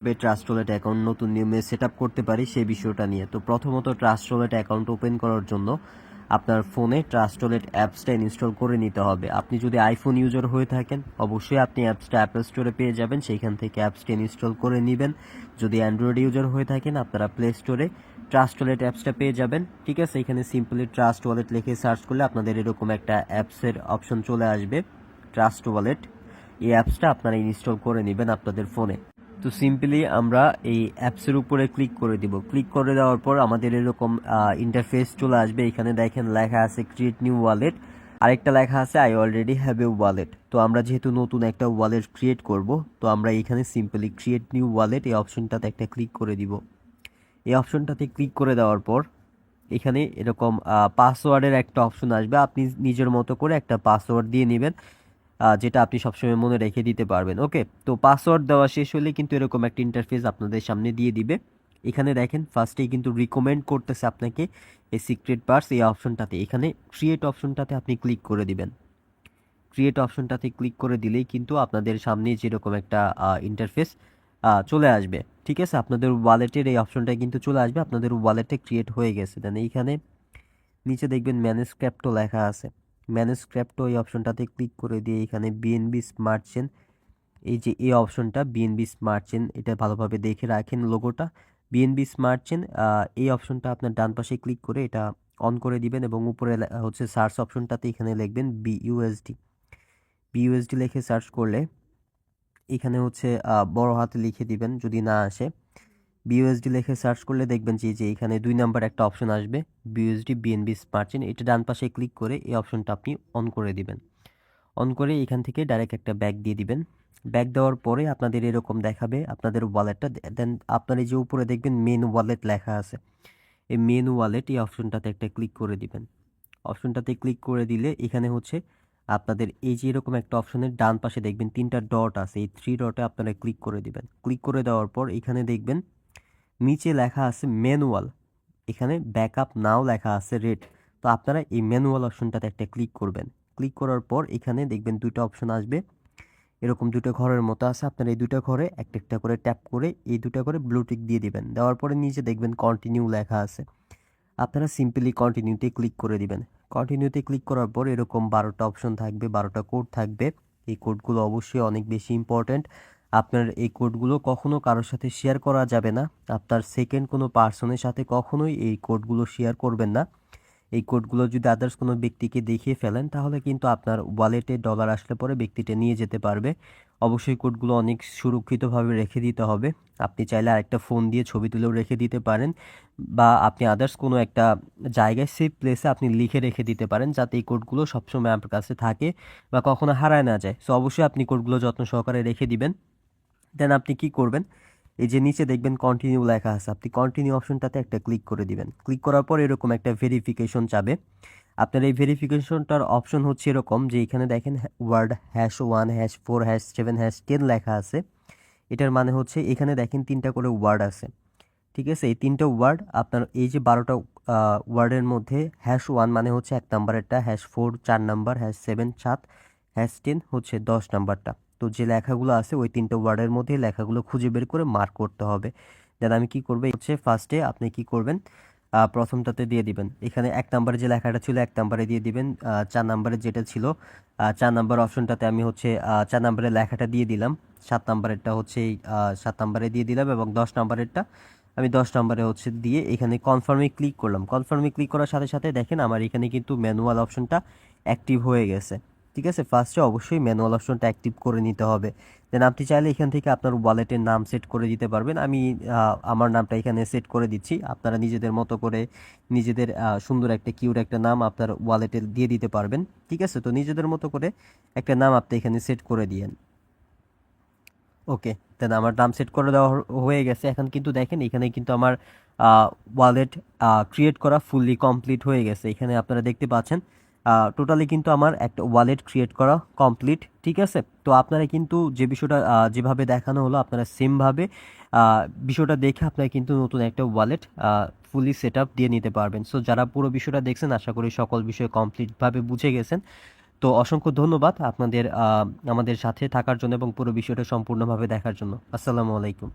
Trust wallet account নতুন নিয়মে set up করতে পারি সেই বিষয়টা নিয়ে। তো প্রথমত ট্রাস্ট ওয়ালেট অ্যাকাউন্ট ওপেন করার জন্য আপনার ফোনে ট্রাস্ট ওয়ালেট অ্যাপসটা ইনস্টল করে নিতে হবে। আপনি যদি আইফোন ইউজার হয়ে থাকেন অবশ্যই আপনি অ্যাপসটা অ্যাপল স্টোরে পেয়ে যাবেন, সেইখান থেকে অ্যাপসটা ইনস্টল করে নেবেন। যদি অ্যান্ড্রয়েড ইউজার হয়ে থাকেন আপনারা প্লে স্টোরে ট্রাস্ট ওয়ালেট অ্যাপসটা পেয়ে যাবেন। ঠিক আছে, এখানে সিম্পলি ট্রাস্ট ওয়ালেট লিখে সার্চ করলে আপনাদের এরকম একটা অ্যাপসের অপশন চলে আসবে, ট্রাস্ট ওয়ালেট। এই অ্যাপসটা আপনারা ইনস্টল করে নেবেন আপনাদের ফোনে। তো সিম্পলি আমরা এই অ্যাপসের উপরে ক্লিক করে দিব। ক্লিক করে দেওয়ার পর আমাদের এরকম ইন্টারফেস চলে আসবে। এখানে দেখেন লেখা আছে ক্রিয়েট নিউ ওয়ালেট, আরেকটা লেখা আছে I already have a wallet. তো আমরা যেহেতু নতুন একটা ওয়ালেট ক্রিয়েট করব, তো আমরা এখানে সিম্পলি ক্রিয়েট নিউ ওয়ালেট এই অপশনটাতে একটা ক্লিক করে দিব। এই অপশনটাতে ক্লিক করে দেওয়ার পর এখানে এরকম পাসওয়ার্ডের একটা অপশন আসবে। আপনি নিজের মতো করে একটা পাসওয়ার্ড দিয়ে নেবেন, যেটা আপনি সবসময় মনে রেখে দিতে পারবেন। ওকে, তো পাসওয়ার্ড দেওয়া শেষ হলে কিন্তু এরকম একটা ইন্টারফেস আপনাদের সামনে দিয়ে দিবে। এখানে দেখেন ফার্স্টেই কিন্তু রিকমেন্ড করতেছে আপনাকে এই সিক্রেট পার্স এই অপশনটাতে। এখানে ক্রিয়েট অপশনটাতে আপনি ক্লিক করে দিবেন। ক্রিয়েট অপশনটাতে ক্লিক করে দিলেই কিন্তু আপনাদের সামনে যেরকম একটা ইন্টারফেস চলে আসবে। ঠিক আছে, আপনাদের ওয়ালেটের এই অপশনটা কিন্তু চলে আসবে, আপনাদের ওয়ালেটে ক্রিয়েট হয়ে গেছে। দেন এইখানে নিচে দেখবেন ম্যানেজ ক্রিপ্টো লেখা আছে। ম্যানেজ ক্রিপ্টো এই অপশনটাতে ক্লিক করে দিয়ে এখানে বিএনবি স্মার্ট চেন, এই যে এই অপশনটা বিএনবি স্মার্ট চেন, এটা ভালোভাবে দেখে রাখেন লোগোটা। বিএনবি স্মার্ট চেন এই অপশনটা আপনার ডান পাশে ক্লিক করে এটা অন করে দিবেন এবং উপরে হচ্ছে সার্চ অপশনটাতে এখানে লিখবেন বিইউএসডি। বিইউএসডি লিখে সার্চ করলে এখানে হচ্ছে বড় হাতে লিখে দিবেন, যদি না আসে বিইউএসডি লিখে সার্চ করলে দেখবেন যে এখানে 2 নাম্বার একটা অপশন আসবে বিইউএসডি বিএনবি স্মার্ট চেন। এটা ডান পাশে ক্লিক করে এই অপশনটা আপনি অন করে দিবেন। অন করে এখান থেকে ডাইরেক্ট একটা ব্যাক দিয়ে দিবেন। ব্যাক দেওয়ার পরে আপনাদের এরকম দেখাবে আপনাদের ওয়ালেটটা। দেন আপনার এই যে উপরে দেখবেন মেন ওয়ালেট লেখা আছে, এই মেন ওয়ালেট এই অপশনটাতে একটা ক্লিক করে দিবেন। অপশনটাতে ক্লিক করে দিলে এখানে হচ্ছে আপনাদের এই যে এরকম একটা অপশনের ডান পাশে দেখবেন 3টা ডট আছে, এই 3 ডটে আপনারা ক্লিক করে দিবেন। ক্লিক করে দেওয়ার পর এখানে দেখবেন নিচে লেখা আছে ম্যানুয়াল, এখানে ব্যাকআপ নাও লেখা আছে রেড। তো আপনারা এই ম্যানুয়াল অপশনটাতে একটা ক্লিক করবেন। ক্লিক করার পর এখানে দেখবেন 2টা অপশন আসবে, এরকম 2টা ঘরের মতো আছে। আপনারা এই 2টা ঘরে একটা একটা করে ট্যাপ করে এই 2টা করে ব্লু টিক দিয়ে দিবেন। দেওয়ার পরে নিচে দেখবেন কন্টিনিউ লেখা আছে, আপনারা সিম্পলি কন্টিনিউতে ক্লিক করে দিবেন। কন্টিনিউতে ক্লিক করার পর এরকম 12টা অপশন থাকবে, 12টা কোড থাকবে। এই কোডগুলো অবশ্যই অনেক বেশি ইম্পর্ট্যান্ট। আপনার এই কোডগুলো কখনো কারোর সাথে শেয়ার করা যাবে না। আপনার সেকেন্ড কোনো পার্সনের সাথে কখনোই এই কোডগুলো শেয়ার করবেন না। এই কোডগুলো যদি আদার্স কোনো ব্যক্তিকে দেখিয়ে ফেলেন তাহলে কিন্তু আপনার ওয়ালেটে ডলার আসলে পরে ব্যক্তিটা নিয়ে যেতে পারবে। অবশ্যই কোডগুলো অনেক সুরক্ষিতভাবে রেখে দিতে হবে। আপনি চাইলে আরেকটা ফোন দিয়ে ছবি তুলেও রেখে দিতে পারেন, বা আপনি আদার্স কোনো একটা জায়গায় সেফ প্লেসে আপনি লিখে রেখে দিতে পারেন, যাতে এই কোডগুলো সবসময় আপনার কাছে থাকে বা কখনো হারায় না যায়। সো অবশ্যই আপনি কোডগুলো যত্ন সহকারে রেখে দিবেন। দেন আপনি কি করবেন, এই যে নিচে দেখবেন কন্টিনিউ লেখা আছে, আপনি কন্টিনিউ অপশনটাতে একটা ক্লিক করে দিবেন। ক্লিক করার পর এরকম একটা ভেরিফিকেশন চাবে। আপনার এই ভেরিফিকেশনটার অপশন হচ্ছে এরকম যে এখানে দেখেন ওয়ার্ড #1 #4 #7 #10 লেখা আছে। এটার মানে হচ্ছে এখানে দেখেন 3টা করে ওয়ার্ড আছে। ঠিক আছে, এই 3টা ওয়ার্ড আপনার এই যে 12টা ওয়ার্ডের মধ্যে #1 মানে হচ্ছে 1 নাম্বারেরটা, #4 4 নাম্বার, #7 7, #10 হচ্ছে 10 নাম্বারটা। তো যে লেখাগুলো আছে ওই 3টা ওয়ার্ডের মধ্যে লেখাগুলো খুঁজে বের করে মার্ক করতে হবে। দেন আমি কি করব হচ্ছে ফার্স্টে আপনি কি করবেন, প্রথমটাতে দিয়ে দিবেন। এখানে 1 নাম্বারে যে লেখাটা ছিল 1 নাম্বারে দিয়ে দিবেন। 4 নাম্বারে যেটা ছিল 4 নাম্বার অপশনটাতে আমি হচ্ছে 4 নাম্বারের লেখাটা দিয়ে দিলাম। 7 নাম্বারেরটা হচ্ছে 7 নাম্বারে দিয়ে দিলাম এবং 10 নাম্বারেরটা আমি 10 নম্বরে হচ্ছে দিয়ে এখানে কনফার্মে ক্লিক করলাম। কনফার্মে ক্লিক করার সাথে সাথে দেখেন আমার এখানে কিন্তু ম্যানুয়াল অপশনটা অ্যাক্টিভ হয়ে গেছে। ঠিক আছে, ফার্স্টে অবশ্যই ম্যানুয়াল অপশনটা অ্যাক্টিভ করে নিতে হবে। দেন আপনি চাইলে এখান থেকে আপনার ওয়ালেটের নাম সেট করে দিতে পারবেন। আমি আমার নামটা এখানে সেট করে দিচ্ছি। আপনারা নিজেদের মতো করে নিজেদের সুন্দর একটা কিউট একটা নাম আপনার ওয়ালেটে দিয়ে দিতে পারবেন। ঠিক আছে, তো নিজেদের মতো করে একটা নাম আপনি এখানে সেট করে দিয়েন। ওকে, দেন আমার নাম সেট করে দেওয়া হয়ে গেছে। এখন কিন্তু দেখেন এখানে কিন্তু আমার ওয়ালেট ক্রিয়েট করা ফুললি কমপ্লিট হয়ে গেছে। এখানে আপনারা দেখতে পাচ্ছেন টোটালি কিন্তু আমার একটা ওয়ালেট ক্রিয়েট করা কমপ্লিট। ঠিক আছে, তো আপনারা কিন্তু যে বিষয়টা যেভাবে দেখানো হলো আপনারা সেমভাবে বিষয়টা দেখে আপনারা কিন্তু নতুন একটা ওয়ালেট ফুলি সেট আপ দিয়ে নিতে পারবেন। সো যারা পুরো বিষয়টা দেখছেন আশা করি সকল বিষয় কমপ্লিটভাবে বুঝে গেছেন। তো অসংখ্য ধন্যবাদ আপনাদের আমাদের সাথে থাকার জন্য এবং পুরো বিষয়টা সম্পূর্ণভাবে দেখার জন্য। আসসালামু আলাইকুম।